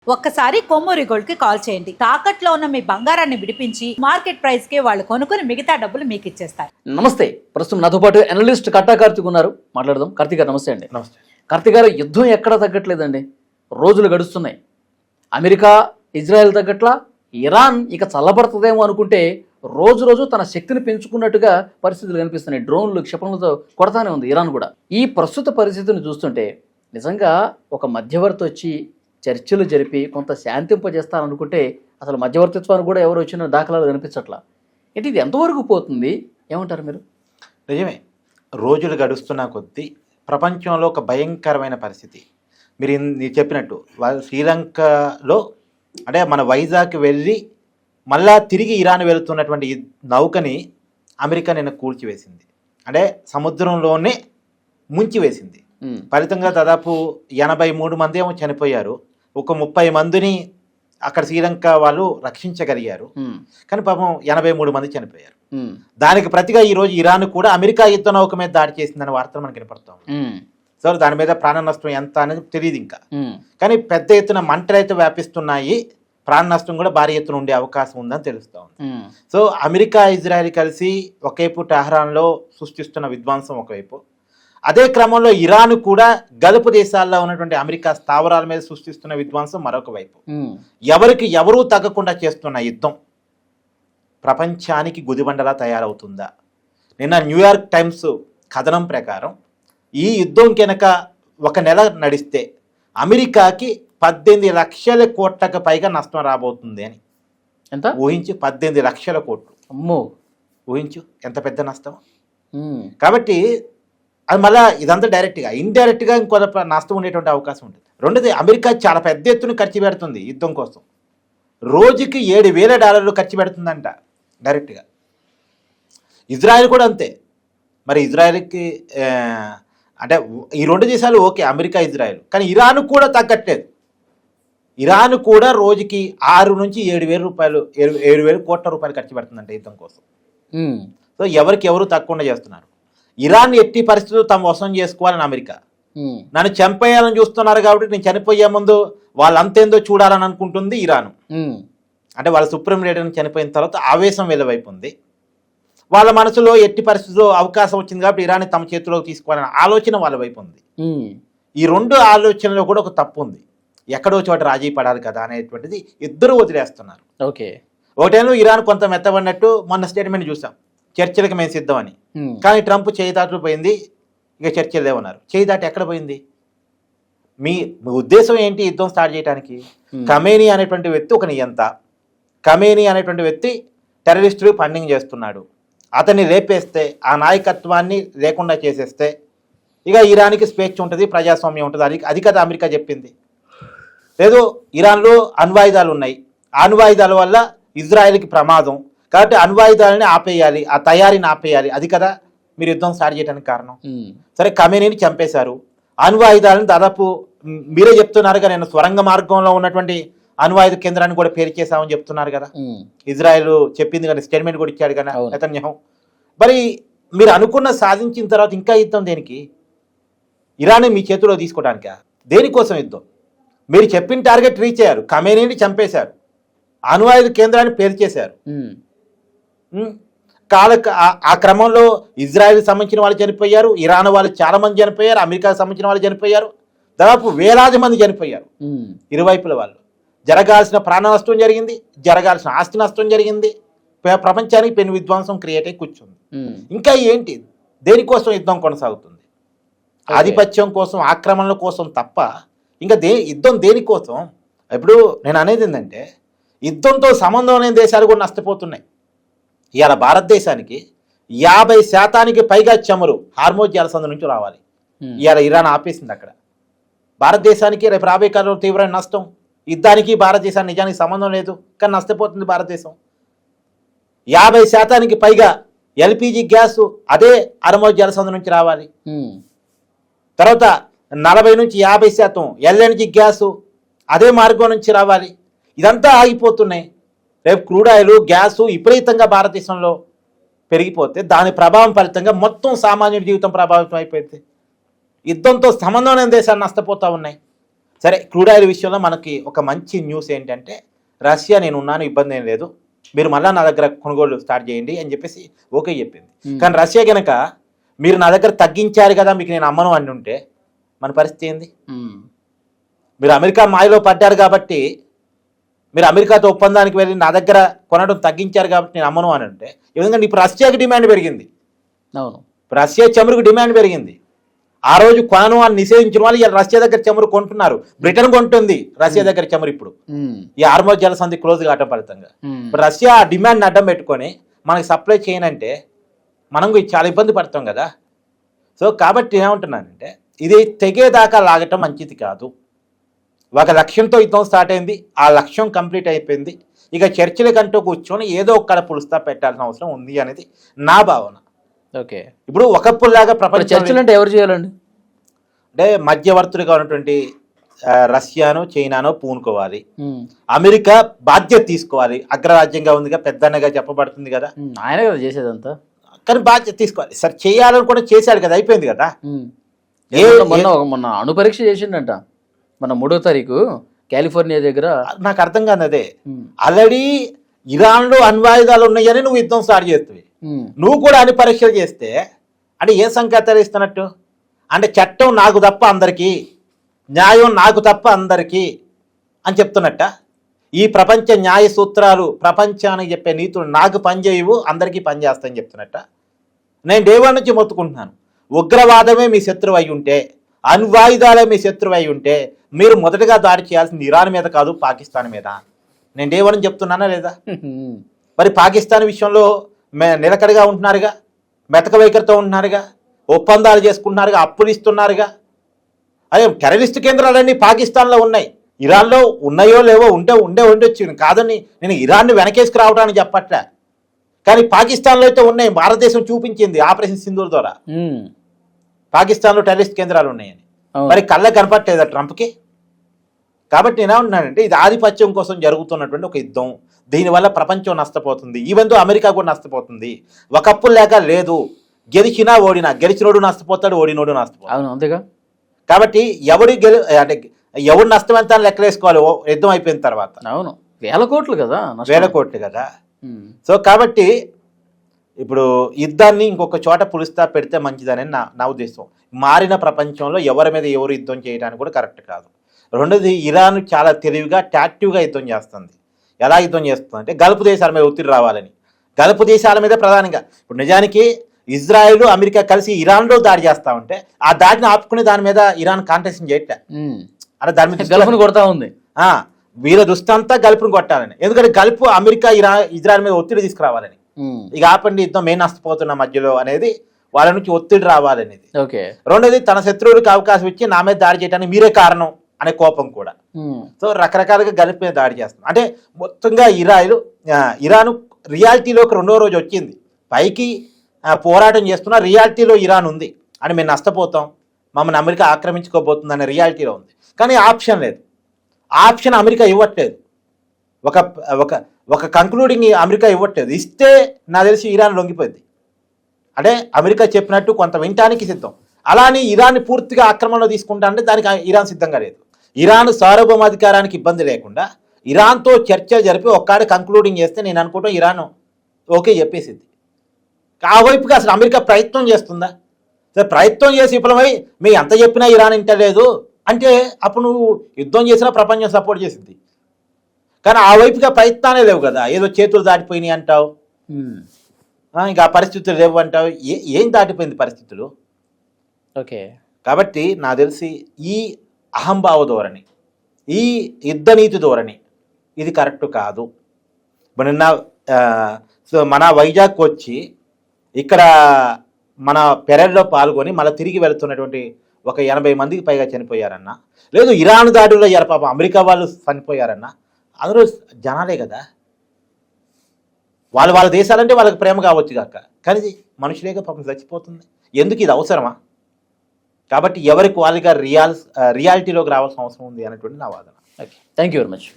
ఒక్కసారి కొమ్మూరి గోల్డ్ కి కాల్ చేయండి. తాకట్లో ఉన్న మీ బంగారాన్ని విడిపించి మార్కెట్ ప్రైస్ కి వాళ్ళు కొనుక్కుని మిగతా డబ్బులు మీకు ఇచ్చేస్తారు. నమస్తే. ప్రస్తుతం నాతో పాటు అనలిస్ట్ కట్టా కార్తిక్ ఉన్నారు. మాట్లాడదాం. కార్తిక్ గారు నమస్తే అండి. నమస్తే. కార్తిక్ గారు, యుద్ధం ఎక్కడ తగ్గట్లేదండి. రోజులు గడుస్తున్నాయి. అమెరికా ఇజ్రాయెల్ తగ్గట్లా, ఇరాన్ ఇక చల్లబడుతుందేమో అనుకుంటే రోజు రోజు తన శక్తిని పెంచుకున్నట్టుగా పరిస్థితులు కనిపిస్తున్నాయి. డ్రోన్లు క్షిపణులతో కొడతానే ఉంది ఇరాన్ కూడా. ఈ ప్రస్తుత పరిస్థితిని చూస్తుంటే నిజంగా ఒక మధ్యవర్తి వచ్చి చర్చలు జరిపి కొంత శాంతింపజేస్తారనుకుంటే అసలు మధ్యవర్తిత్వానికి కూడా ఎవరు వచ్చిన దాఖలాలు కనిపించట్లా. ఏంటి ఇది ఎంతవరకు పోతుంది? ఏమంటారు మీరు? నిజమే, రోజులు గడుస్తున్న కొద్దీ ప్రపంచంలో ఒక భయంకరమైన పరిస్థితి. మీరు చెప్పినట్టు శ్రీలంకలో అంటే మన వైజాగ్ వెళ్ళి మళ్ళా తిరిగి ఇరాన్ వెళుతున్నటువంటి ఈ నౌకని అమెరికా నిన్న కూల్చివేసింది. అంటే సముద్రంలోనే ముంచివేసింది. ఫలితంగా దాదాపు 83 మంది ఏమో చనిపోయారు. ఒక 30 మందిని అక్కడ శ్రీలంక వాళ్ళు రక్షించగలిగారు. కానీ పాపం 83 మంది చనిపోయారు. దానికి ప్రతిగా ఈరోజు ఇరాన్ కూడా అమెరికా యుద్ధ నౌక మీద దాడి చేసిందనే వార్తలు మనకి వినపడతాం. సో దాని మీద ప్రాణ నష్టం ఎంత అనేది తెలియదు ఇంకా. కానీ పెద్ద ఎత్తున మంటలు అయితే వ్యాపిస్తున్నాయి. ప్రాణ నష్టం కూడా భారీ ఎత్తున ఉండే అవకాశం ఉందని తెలుస్తూ ఉంది. సో అమెరికా ఇజ్రాయెల్ కలిసి ఒకవైపు టెహ్రాన్లో సృష్టిస్తున్న విధ్వంసం ఒకవైపు, అదే క్రమంలో ఇరాన్ కూడా గల్ఫ్ దేశాల్లో ఉన్నటువంటి అమెరికా స్థావరాల మీద సృష్టిస్తున్న విధ్వంసం మరొక వైపు. ఎవరికి ఎవరూ తగ్గకుండా చేస్తున్న యుద్ధం ప్రపంచానికి గుదిబండలా తయారవుతుందా? నిన్న న్యూయార్క్ టైమ్స్ కథనం ప్రకారం ఈ యుద్ధం కనుక ఒక నెల నడిస్తే అమెరికాకి 18 లక్షల కోట్లకు పైగా నష్టం రాబోతుంది అని. ఎంత ఊహించు, 18 లక్షల కోట్లు. అమ్మో, ఊహించు ఎంత పెద్ద నష్టం. కాబట్టి అది మళ్ళీ ఇదంతా డైరెక్ట్గా ఇండైరెక్ట్గా ఇంకొక నష్టం ఉండేటువంటి అవకాశం ఉంటుంది. రెండోది, అమెరికా చాలా పెద్ద ఎత్తున ఖర్చు పెడుతుంది యుద్ధం కోసం. రోజుకి $7,000 ఖర్చు పెడుతుందంట డైరెక్ట్గా. ఇజ్రాయెల్ కూడా అంతే. మరి ఇజ్రాయెల్కి అంటే ఈ రెండు దేశాలు ఓకే, అమెరికా ఇజ్రాయెల్, కానీ ఇరాన్ కూడా తగ్గట్లేదు. ఇరాన్ కూడా రోజుకి 6 నుంచి 7,000 కోట్ల రూపాయలు ఖర్చు పెడుతుందంట యుద్ధం కోసం. సో ఎవరికి ఎవరు తగ్గకుండా చేస్తున్నారు. ఇరాన్ ఎట్టి పరిస్థితులు తమ వశం చేసుకోవాలని అమెరికా, నన్ను చంపేయాలని చూస్తున్నారు కాబట్టి నేను చనిపోయే ముందు వాళ్ళంతేందో చూడాలని అనుకుంటుంది ఇరాన్. అంటే వాళ్ళ సుప్రీం లీడర్ని చనిపోయిన తర్వాత ఆవేశం వెలువైపు ఉంది. వాళ్ళ మనసులో ఎట్టి పరిస్థితుల్లో అవకాశం వచ్చింది కాబట్టి ఇరాన్ తమ చేతిలోకి తీసుకోవాలనే ఆలోచన వాళ్ళ వైపు ఉంది. ఈ రెండు ఆలోచనలో కూడా ఒక తప్పు ఉంది. ఎక్కడో చోట రాజీ పడాలి కదా అనేటువంటిది ఇద్దరు వదిలేస్తున్నారు. ఓకే, ఒకటేమో ఇరాన్ కొంత మెత్తబడినట్టు మొన్న స్టేట్మెంట్ చూసాం, చర్చలకు మేము సిద్ధమని. కానీ ట్రంప్ చేయి దాటులు పోయింది, ఇక చర్చలు లేవన్నారు. చేయి దాటి ఎక్కడ పోయింది? మీ ఉద్దేశం ఏంటి యుద్ధం స్టార్ట్ చేయడానికి? ఖమేనీ అనేటువంటి వ్యక్తి ఒక నియంత. ఖమేనీ అనేటువంటి వ్యక్తి టెర్రరిస్టులు ఫండింగ్ చేస్తున్నాడు. అతన్ని రేపేస్తే, ఆ నాయకత్వాన్ని లేకుండా చేసేస్తే ఇక ఇరాన్కి స్వేచ్ఛ ఉంటుంది, ప్రజాస్వామ్యం ఉంటుంది. అది కదా అమెరికా చెప్పింది. లేదు, ఇరాన్లో అణ్వాయుధాలు ఉన్నాయి, ఆ అణ్వాయుధాల వల్ల ఇజ్రాయెల్కి ప్రమాదం కాబట్టి అణ్వాయుధాలని ఆపేయాలి, ఆ తయారీని ఆపేయాలి. అది కదా మీరు యుద్ధం స్టార్ట్ చేయడానికి కారణం. సరే, ఖమేనీని చంపేశారు. అణ్వాయుధాలను దాదాపు మీరే చెప్తున్నారుగా, నేను స్వరంగ మార్గంలో ఉన్నటువంటి అణ్వాయుధ కేంద్రాన్ని కూడా పేరు చేశామని చెప్తున్నారు కదా. ఇజ్రాయెల్ చెప్పింది కదా, స్టేట్మెంట్ కూడా ఇచ్చాడు కదా నెతన్యాహు. మరి మీరు అనుకున్న సాధించిన తర్వాత ఇంకా యుద్ధం దేనికి? ఇరాన్ మీ చేతిలో తీసుకోవడానికా? దేనికోసం యుద్ధం? మీరు చెప్పిన టార్గెట్ రీచ్ అయ్యారు, ఖమేనీని చంపేశారు, అణ్వాయుధ కేంద్రాన్ని పేరు చేశారు. ఆ క్రమంలో ఇజ్రాయెల్కి సంబంధించిన వాళ్ళు చనిపోయారు, ఇరాన్ వాళ్ళు చాలా మంది చనిపోయారు, అమెరికాకు సంబంధించిన వాళ్ళు చనిపోయారు, దాదాపు వేలాది మంది చనిపోయారు. ఇరువైపుల వాళ్ళు జరగాల్సిన ప్రాణ నష్టం జరిగింది, జరగాల్సిన ఆస్తి నష్టం జరిగింది. ప్రపంచానికి పెను విధ్వంసం క్రియేట్ అయి కూర్చుంది. ఇంకా ఏంటి? దేనికోసం యుద్ధం కొనసాగుతుంది? ఆధిపత్యం కోసం, ఆక్రమణల కోసం తప్ప ఇంకా యుద్ధం దేనికోసం? ఇప్పుడు నేను అనేది ఏంటంటే, యుద్ధంతో సంబంధం లేని దేశాలు కూడా నష్టపోతున్నాయి. ఇవాళ భారతదేశానికి 50% పైగా చమురు హార్మోజ్ జలసంధి నుంచి రావాలి. ఇవాళ ఇరాన్ ఆపేసింది అక్కడ. భారతదేశానికి రేపు రాబోయే కాలంలో తీవ్రమైన నష్టం. యుద్ధానికి భారతదేశానికి నిజానికి సంబంధం లేదు, కానీ నష్టపోతుంది భారతదేశం. 50% పైగా ఎల్పిజి గ్యాస్ అదే హార్మోజ్ జలసంధి నుంచి రావాలి. తర్వాత 40 నుంచి 50% ఎల్ఎన్జి గ్యాసు అదే మార్గం నుంచి రావాలి. ఇదంతా ఆగిపోతున్నాయి. రేపు క్రూడ్ ఆయిల్, గ్యాసు విపరీతంగా భారతదేశంలో పెరిగిపోతే దాని ప్రభావం ఫలితంగా మొత్తం సామాన్యుడి జీవితం ప్రభావితం అయిపోయింది. యుద్ధంతో సంబంధం లేని దేశాలు నష్టపోతూ ఉన్నాయి. సరే, క్రూడ్ ఆయిల్ విషయంలో మనకి ఒక మంచి న్యూస్ ఏంటంటే రష్యా నేను ఉన్నాను, ఇబ్బంది ఏం లేదు, మీరు మళ్ళీ నా దగ్గర కొనుగోలు స్టార్ట్ చేయండి అని చెప్పేసి ఓకే చెప్పింది. కానీ రష్యా కనుక మీరు నా దగ్గర తగ్గించారు కదా, మీకు నేను అమ్మను అని ఉంటే మన పరిస్థితి ఏంది? మీరు అమెరికా మాయలో పడ్డారు కాబట్టి, మీరు అమెరికాతో ఒప్పందానికి వెళ్ళి నా దగ్గర కొనడం తగ్గించారు కాబట్టి నేను అమ్మను అని అంటే, ఎందుకంటే ఇప్పుడు రష్యాకి డిమాండ్ పెరిగింది. అవును, రష్యా చమురుకు డిమాండ్ పెరిగింది. ఆ రోజు కొనను అని నిషేధించిన వాళ్ళు ఇలా రష్యా దగ్గర చమురు కొంటున్నారు. బ్రిటన్ కొంటుంది రష్యా దగ్గర చమురు ఇప్పుడు ఈ హార్మోజ్ జలసంధి క్లోజ్ కావటం ఫలితంగా. ఇప్పుడు రష్యా ఆ డిమాండ్ అడ్డం పెట్టుకొని మనకి సప్లై చేయనంటే మనం చాలా ఇబ్బంది పడతాం కదా. సో కాబట్టి ఏమంటున్నానంటే ఇది తెగేదాకా లాగటం మంచిది కాదు. ఒక లక్ష్యంతో యుద్ధం స్టార్ట్ అయింది, ఆ లక్ష్యం కంప్లీట్ అయిపోయింది. ఇక చర్చలకంటూ కూర్చొని ఏదో ఒక్కడ పులుస్తా పెట్టాల్సిన అవసరం ఉంది అనేది నా భావన. ఓకే, ఇప్పుడు ఒకప్పుడులాగా ప్రపంచ చర్చలు అంటే ఎవరు చేయాలండి? అంటే మధ్యవర్తులుగా ఉన్నటువంటి రష్యాను చైనాను పూనుకోవాలి. అమెరికా బాధ్యత తీసుకోవాలి. అగ్రరాజ్యంగా ఉందిగా, పెద్దన్నగా చెప్పబడుతుంది కదా, ఆయన కదా చేసేదంతా. కానీ బాధ్యత తీసుకోవాలి. సరే చేయాలని కూడా చేశాడు కదా, అయిపోయింది కదా. మొన్న అణు పరీక్ష చేసిండంట మన 3వ తారీఖు కాలిఫోర్నియా దగ్గర. నాకు అర్థం కాదు అదే. ఆల్రెడీ ఇరాన్లో అణ్వాయుధాలు ఉన్నాయని నువ్వు యుద్ధం స్టార్ట్ చేస్తావు. నువ్వు కూడా అణు పరీక్షలు చేస్తే అంటే ఏ సంకేతాలు ఇస్తున్నట్టు? అంటే చట్టం నాకు తప్ప అందరికీ, న్యాయం నాకు తప్ప అందరికీ అని చెప్తున్నట్ట. ఈ ప్రపంచ న్యాయ సూత్రాలు, ప్రపంచానికి చెప్పే నీతులు నాకు పనిచేయవు, అందరికీ పనిచేస్తాయని చెప్తున్నట్ట. నేను డే1 నుంచి మొత్తుకుంటున్నాను, ఉగ్రవాదమే మీ శత్రువు అయి ఉంటే, అణ్వాయుధాలే మీ శత్రువు అయి ఉంటే మీరు మొదటగా దాడి చేయాల్సింది ఇరాన్ మీద కాదు, పాకిస్తాన్ మీద. నేను డే1 నుంచి చెప్తున్నానా లేదా? మరి పాకిస్తాన్ విషయంలో నిలకడగా ఉంటున్నారుగా, మెతక వైఖరితో ఉంటున్నారుగా, ఒప్పందాలు చేసుకుంటున్నారుగా, అప్పులు ఇస్తున్నారుగా. అదే టెర్రరిస్ట్ కేంద్రాలన్నీ పాకిస్తాన్లో ఉన్నాయి. ఇరాన్లో ఉన్నాయో లేవో, ఉండే ఉండొచ్చు కాదని నేను ఇరాన్ని వెనకేసుకు రావడానికి చెప్పట్లే. కానీ పాకిస్తాన్లో అయితే ఉన్నాయి. భారతదేశం చూపించింది ఆపరేషన్ సింధూర్ ద్వారా పాకిస్తాన్లో టెర్రరిస్ట్ కేంద్రాలు ఉన్నాయని. మరి కళ్ళ కనపట్టలేదా ట్రంప్కి? కాబట్టి నేనేమంటున్నానంటే ఇది ఆధిపత్యం కోసం జరుగుతున్నటువంటి ఒక యుద్ధం. దీనివల్ల ప్రపంచం నష్టపోతుంది, ఈవెన్ అమెరికా కూడా నష్టపోతుంది. ఒకప్పుడు లేక లేదు, గెలిచినా ఓడినా, గెలిచినోడు నష్టపోతాడు, ఓడినోడు నష్టపోతాడు. అవును, అంతేగా. కాబట్టి ఎవడు నష్టం ఎంత అని లెక్కలేసుకోవాలి యుద్ధం అయిపోయిన తర్వాత. అవును, వేల కోట్లు కదా. సో కాబట్టి ఇప్పుడు యుద్ధాన్ని ఇంకొక చోట పులుస్తా పెడితే మంచిదని నా ఉద్దేశం. మారిన ప్రపంచంలో ఎవరి మీద ఎవరు యుద్ధం చేయడానికి కూడా కరెక్ట్ కాదు. రెండోది, ఇరాన్ చాలా తెలివిగా టాక్టివ్గా యుద్ధం చేస్తుంది. ఎలా యుద్ధం చేస్తుంది అంటే గల్ఫ్ దేశాల మీద ఒత్తిడి రావాలని. గల్ఫ్ దేశాల మీద ప్రధానంగా ఇప్పుడు నిజానికి ఇజ్రాయెల్ అమెరికా కలిసి ఇరాన్లో దాడి చేస్తా ఉంటే ఆ దాడిని ఆపుకుని దాని మీద ఇరాన్ కాంటెస్ట్ చేయట్లే. అంటే దాని మీద గల్ఫ్ను కొడతా ఉంది. వీళ్ళ దృష్టి అంతా గల్ఫ్ను కొట్టాలని. ఎందుకంటే గల్ఫ్ అమెరికా ఇజ్రాయెల్ మీద ఒత్తిడి తీసుకురావాలని. ఇక ఆపండి యుద్ధం, మేము నష్టపోతున్న మధ్యలో అనేది వాళ్ళ నుంచి ఒత్తిడి రావాలనేది. రెండోది, తన శత్రువులకు అవకాశం ఇచ్చి నా మీద దాడి చేయడానికి మీరే కారణం అనే కోపం కూడా. సో రకరకాలుగా గల్ఫ్ మీద దాడి చేస్తుంది. అంటే మొత్తంగా ఇరాన్ రియాలిటీలోకి 2వ రోజు వచ్చింది. పైకి పోరాటం చేస్తున్న రియాలిటీలో ఇరాన్ ఉంది అని మేము నష్టపోతాం, మమ్మల్ని అమెరికా ఆక్రమించుకోబోతుంది అనే రియాలిటీలో ఉంది. కానీ ఆప్షన్ లేదు, ఆప్షన్ అమెరికా ఇవ్వట్లేదు. ఒక కంక్లూడింగ్ అమెరికా ఇవ్వట్లేదు. ఇస్తే నాకు తెలిసి ఇరాన్ లొంగిపోయింది. అంటే అమెరికా చెప్పినట్టు కొంత వినటానికి సిద్ధం. అలానే ఇరాన్ని పూర్తిగా ఆక్రమణలో తీసుకుంటా అంటే దానికి ఇరాన్ సిద్ధంగా లేదు. ఇరాన్ సార్వభౌమాధికారానికి ఇబ్బంది లేకుండా ఇరాన్తో చర్చ జరిపి ఒక్కడే కంక్లూడింగ్ చేస్తే నేను అనుకుంటాం ఇరాన్ ఓకే చెప్పేసింది. ఆ వైపుగా అసలు అమెరికా ప్రయత్నం చేస్తుందా? సరే, ప్రయత్నం చేసి విఫలమై మీ ఎంత చెప్పినా ఇరాన్ ఇంటలేదు అంటే అప్పుడు నువ్వు యుద్ధం చేసినా ప్రపంచం సపోర్ట్ చేసింది. కానీ ఆ వైపుగా ప్రయత్నాలే లేవు కదా. ఏదో చేతులు దాటిపోయినాయి అంటావు, ఇంకా పరిస్థితులు లేవు అంటావు. ఏం దాటిపోయింది పరిస్థితులు? కాబట్టి నాకు తెలిసి ఈ అహంభావ ధోరణి, ఈ యుద్ధనీతి ధోరణి ఇది కరెక్ట్ కాదు. నిన్న మన వైజాగ్ వచ్చి ఇక్కడ మన పెరేడ్లో పాల్గొని మళ్ళీ తిరిగి వెళుతున్నటువంటి ఒక 80 మందికి పైగా చనిపోయారన్న, లేదు ఇరాన్ దాడుల్లో పాపం అమెరికా వాళ్ళు చనిపోయారన్న, అందరూ జనాలే కదా. వాళ్ళ దేశాలంటే వాళ్ళకి ప్రేమ కావచ్చు కాక, కానీ మనుషులేగా పాపం చచ్చిపోతుంది. ఎందుకు ఇది అవసరమా? కాబట్టి ఎవరికి వాళ్ళుగా రియాలిటీలోకి రావాల్సిన అవసరం ఉంది అనేటువంటి నా వాదన. Thank you very much.